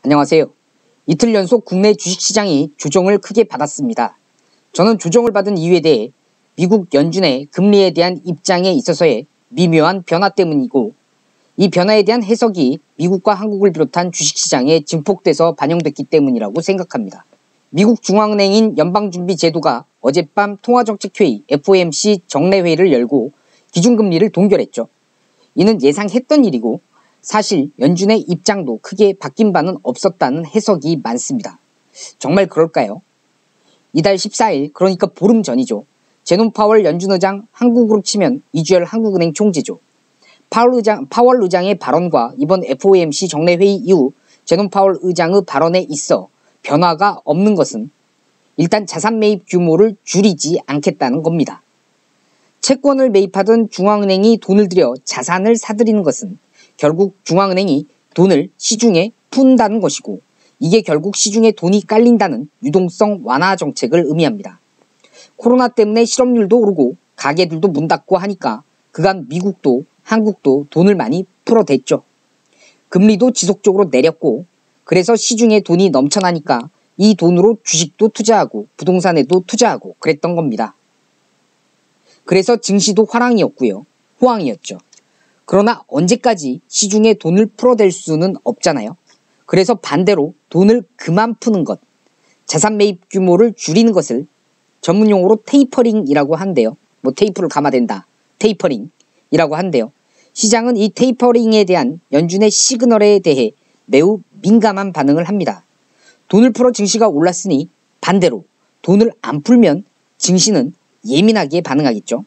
안녕하세요. 이틀 연속 국내 주식시장이 조정을 크게 받았습니다. 저는 조정을 받은 이유에 대해 미국 연준의 금리에 대한 입장에 있어서의 미묘한 변화 때문이고, 이 변화에 대한 해석이 미국과 한국을 비롯한 주식시장에 증폭돼서 반영됐기 때문이라고 생각합니다. 미국 중앙은행인 연방준비제도가 어젯밤 통화정책회의 FOMC 정례회의를 열고 기준금리를 동결했죠. 이는 예상했던 일이고, 사실 연준의 입장도 크게 바뀐 바는 없었다는 해석이 많습니다. 정말 그럴까요? 이달 14일, 그러니까 보름 전이죠. 제롬 파월 연준 의장, 한국으로 치면 이주열 한국은행 총재죠. 파월 의장의 발언과 이번 FOMC 정례회의 이후 제롬 파월 의장의 발언에 있어 변화가 없는 것은 일단 자산 매입 규모를 줄이지 않겠다는 겁니다. 채권을 매입하던 중앙은행이 돈을 들여 자산을 사들이는 것은 결국 중앙은행이 돈을 시중에 푼다는 것이고, 이게 결국 시중에 돈이 깔린다는 유동성 완화 정책을 의미합니다. 코로나 때문에 실업률도 오르고 가게들도 문 닫고 하니까 그간 미국도 한국도 돈을 많이 풀어댔죠. 금리도 지속적으로 내렸고, 그래서 시중에 돈이 넘쳐나니까 이 돈으로 주식도 투자하고 부동산에도 투자하고 그랬던 겁니다. 그래서 증시도 호황이었죠. 그러나 언제까지 시중에 돈을 풀어댈 수는 없잖아요. 그래서 반대로 돈을 그만 푸는 것, 자산 매입 규모를 줄이는 것을 전문용어로 테이퍼링이라고 한대요. 테이프를 감아댄다, 테이퍼링이라고 한대요. 시장은 이 테이퍼링에 대한 연준의 시그널에 대해 매우 민감한 반응을 합니다. 돈을 풀어 증시가 올랐으니 반대로 돈을 안 풀면 증시는 예민하게 반응하겠죠.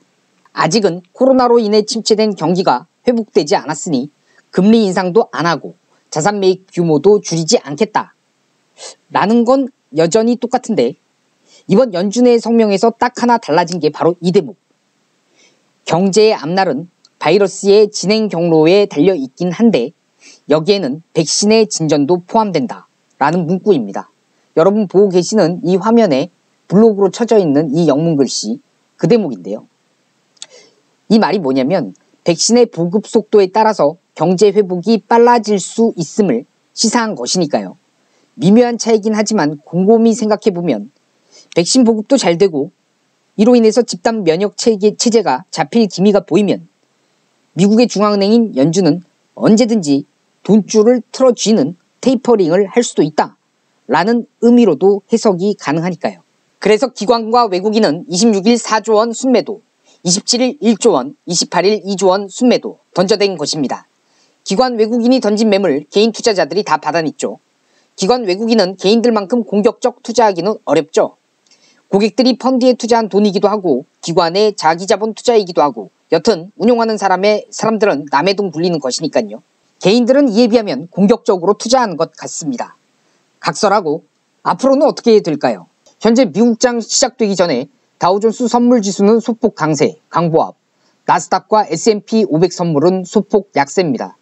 아직은 코로나로 인해 침체된 경기가 회복되지 않았으니 금리 인상도 안 하고 자산 매입 규모도 줄이지 않겠다 라는 건 여전히 똑같은데, 이번 연준의 성명에서 딱 하나 달라진 게 바로 이 대목. 경제의 앞날은 바이러스의 진행 경로에 달려 있긴 한데 여기에는 백신의 진전도 포함된다 라는 문구입니다. 여러분 보고 계시는 이 화면에 블록으로 쳐져 있는 이 영문 글씨, 그 대목인데요. 이 말이 뭐냐면, 백신의 보급 속도에 따라서 경제 회복이 빨라질 수 있음을 시사한 것이니까요. 미묘한 차이긴 하지만 곰곰이 생각해보면 백신 보급도 잘 되고 이로 인해서 집단 면역 체제가 잡힐 기미가 보이면 미국의 중앙은행인 연준은 언제든지 돈줄을 틀어쥐는 테이퍼링을 할 수도 있다 라는 의미로도 해석이 가능하니까요. 그래서 기관과 외국인은 26일 4조 원 순매도, 27일 1조 원, 28일 2조 원 순매도 던져댄 것입니다. 기관 외국인이 던진 매물, 개인 투자자들이 다 받아냈죠. 기관 외국인은 개인들만큼 공격적 투자하기는 어렵죠. 고객들이 펀드에 투자한 돈이기도 하고 기관의 자기자본 투자이기도 하고, 여튼 운용하는 사람들은 남의 돈 굴리는 것이니까요. 개인들은 이에 비하면 공격적으로 투자하는 것 같습니다. 각설하고 앞으로는 어떻게 될까요? 현재 미국장 시작되기 전에 다우존스 선물지수는 소폭 강보합, 나스닥과 S&P 500 선물은 소폭 약세입니다.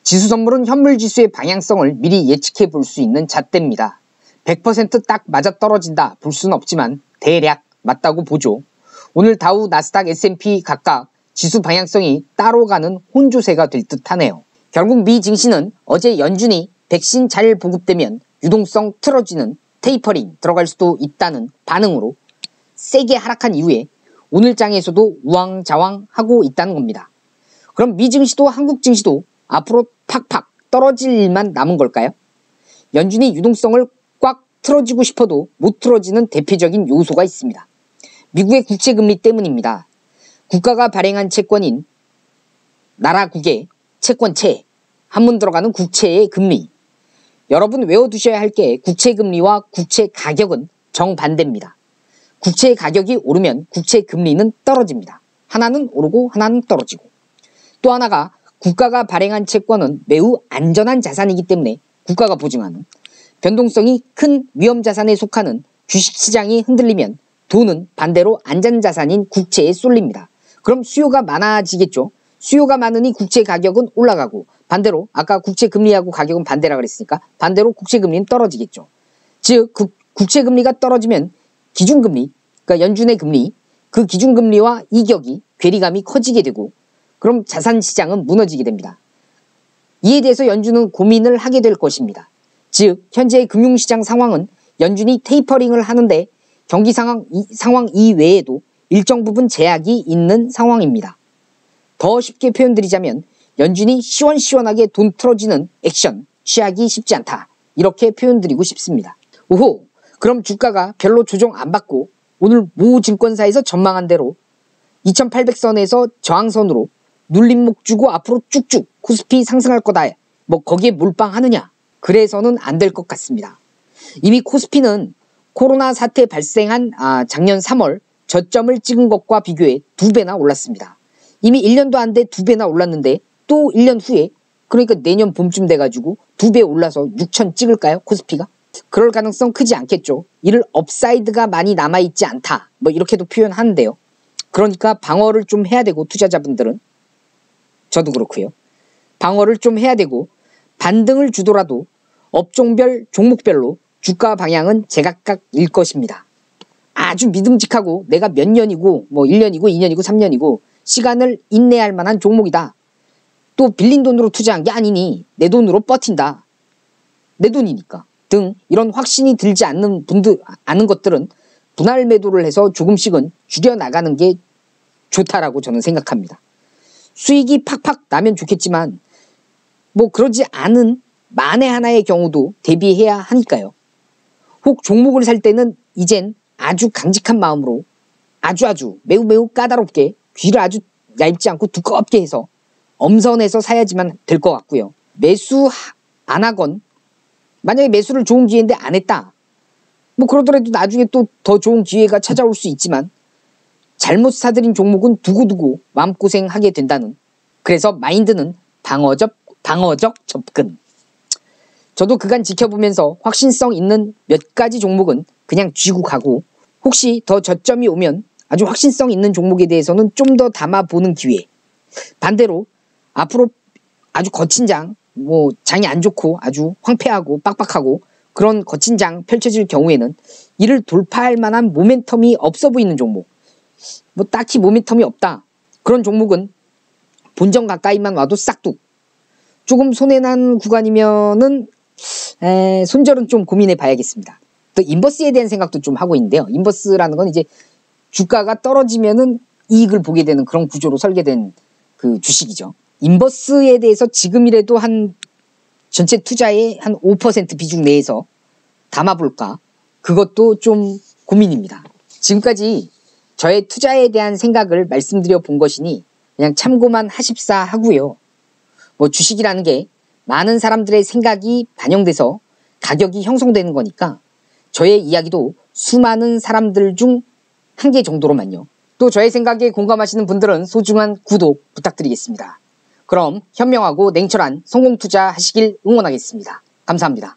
지수 선물은 현물지수의 방향성을 미리 예측해 볼 수 있는 잣대입니다. 100% 딱 맞아떨어진다 볼 수는 없지만 대략 맞다고 보죠. 오늘 다우, 나스닥, S&P 각각 지수 방향성이 따로 가는 혼조세가 될 듯하네요. 결국 미 증시는 어제 연준이 백신 잘 보급되면 유동성 틀어지는 테이퍼링 들어갈 수도 있다는 반응으로 세게 하락한 이후에 오늘 장에서도 우왕좌왕하고 있다는 겁니다. 그럼 미 증시도 한국 증시도 앞으로 팍팍 떨어질 일만 남은 걸까요? 연준이 유동성을 꽉 틀어지고 싶어도 못 틀어지는 대표적인 요소가 있습니다. 미국의 국채금리 때문입니다. 국가가 발행한 채권인 나라국의 채권채, 한문 들어가는 국채의 금리. 여러분 외워두셔야 할 게 국채금리와 국채가격은 정반대입니다. 국채 가격이 오르면 국채 금리는 떨어집니다. 하나는 오르고 하나는 떨어지고. 또 하나가 국가가 발행한 채권은 매우 안전한 자산이기 때문에 국가가 보증하는, 변동성이 큰 위험자산에 속하는 주식시장이 흔들리면 돈은 반대로 안전자산인 국채에 쏠립니다. 그럼 수요가 많아지겠죠. 수요가 많으니 국채 가격은 올라가고, 반대로 아까 국채 금리하고 가격은 반대라 그랬으니까 반대로 국채 금리는 떨어지겠죠. 즉 국채 금리가 떨어지면 기준금리, 그러니까 연준의 금리, 그 기준금리와 이격이 괴리감이 커지게 되고, 그럼 자산시장은 무너지게 됩니다. 이에 대해서 연준은 고민을 하게 될 것입니다. 즉 현재의 금융시장 상황은 연준이 테이퍼링을 하는데 경기 상황 이외에도 일정 부분 제약이 있는 상황입니다. 더 쉽게 표현드리자면 연준이 시원시원하게 돈 틀어지는 액션 취하기 쉽지 않다. 이렇게 표현드리고 싶습니다. 오호, 그럼 주가가 별로 조정 안 받고 오늘 모 증권사에서 전망한 대로 2800선에서 저항선으로 눌림목 주고 앞으로 쭉쭉 코스피 상승할 거다. 뭐 거기에 몰빵하느냐? 그래서는 안 될 것 같습니다. 이미 코스피는 코로나 사태 발생한 작년 3월 저점을 찍은 것과 비교해 2배나 올랐습니다. 이미 1년도 안 돼 2배나 올랐는데 또 1년 후에 그러니까 내년 봄쯤 돼가지고 2배 올라서 6천 찍을까요? 코스피가? 그럴 가능성 크지 않겠죠. 이를 업사이드가 많이 남아있지 않다. 뭐 이렇게도 표현하는데요. 그러니까 방어를 좀 해야 되고 투자자분들은 저도 그렇고요. 방어를 좀 해야 되고 반등을 주더라도 업종별 종목별로 주가 방향은 제각각일 것입니다. 아주 믿음직하고 내가 몇 년이고 뭐 1년이고 2년이고 3년이고 시간을 인내할 만한 종목이다. 또 빌린 돈으로 투자한 게 아니니 내 돈으로 버틴다. 내 돈이니까 등 이런 확신이 들지 않는 것들은 분할 매도를 해서 조금씩은 줄여나가는 게 좋다라고 저는 생각합니다. 수익이 팍팍 나면 좋겠지만 뭐 그러지 않은 만에 하나의 경우도 대비해야 하니까요. 혹 종목을 살 때는 이젠 아주 강직한 마음으로 아주 매우 까다롭게 귀를 아주 얇지 않고 두껍게 해서 엄선해서 사야지만 될 것 같고요. 매수 안 하건 만약에 매수를 좋은 기회인데 안 했다. 뭐 그러더라도 나중에 또 더 좋은 기회가 찾아올 수 있지만 잘못 사들인 종목은 두고두고 마음고생하게 된다는 그래서 마인드는 방어적 접근. 저도 그간 지켜보면서 확신성 있는 몇 가지 종목은 그냥 쥐고 가고 혹시 더 저점이 오면 아주 확신성 있는 종목에 대해서는 좀 더 담아보는 기회. 반대로 앞으로 아주 거친 장, 뭐 장이 안 좋고 아주 황폐하고 빡빡하고 그런 거친 장 펼쳐질 경우에는 이를 돌파할 만한 모멘텀이 없어 보이는 종목. 뭐 딱히 모멘텀이 없다. 그런 종목은 본전 가까이만 와도 싹둑. 조금 손해난 구간이면은 손절은 좀 고민해 봐야겠습니다. 또 인버스에 대한 생각도 좀 하고 있는데요. 인버스라는 건 이제 주가가 떨어지면은 이익을 보게 되는 그런 구조로 설계된 그 주식이죠. 인버스에 대해서 지금이라도 한 전체 투자의 한 5% 비중 내에서 담아볼까? 그것도 좀 고민입니다. 지금까지 저의 투자에 대한 생각을 말씀드려 본 것이니 그냥 참고만 하십사 하고요. 뭐 주식이라는 게 많은 사람들의 생각이 반영돼서 가격이 형성되는 거니까 저의 이야기도 수많은 사람들 중 한 개 정도로만요. 또 저의 생각에 공감하시는 분들은 소중한 구독 부탁드리겠습니다. 그럼 현명하고 냉철한 성공 투자 하시길 응원하겠습니다. 감사합니다.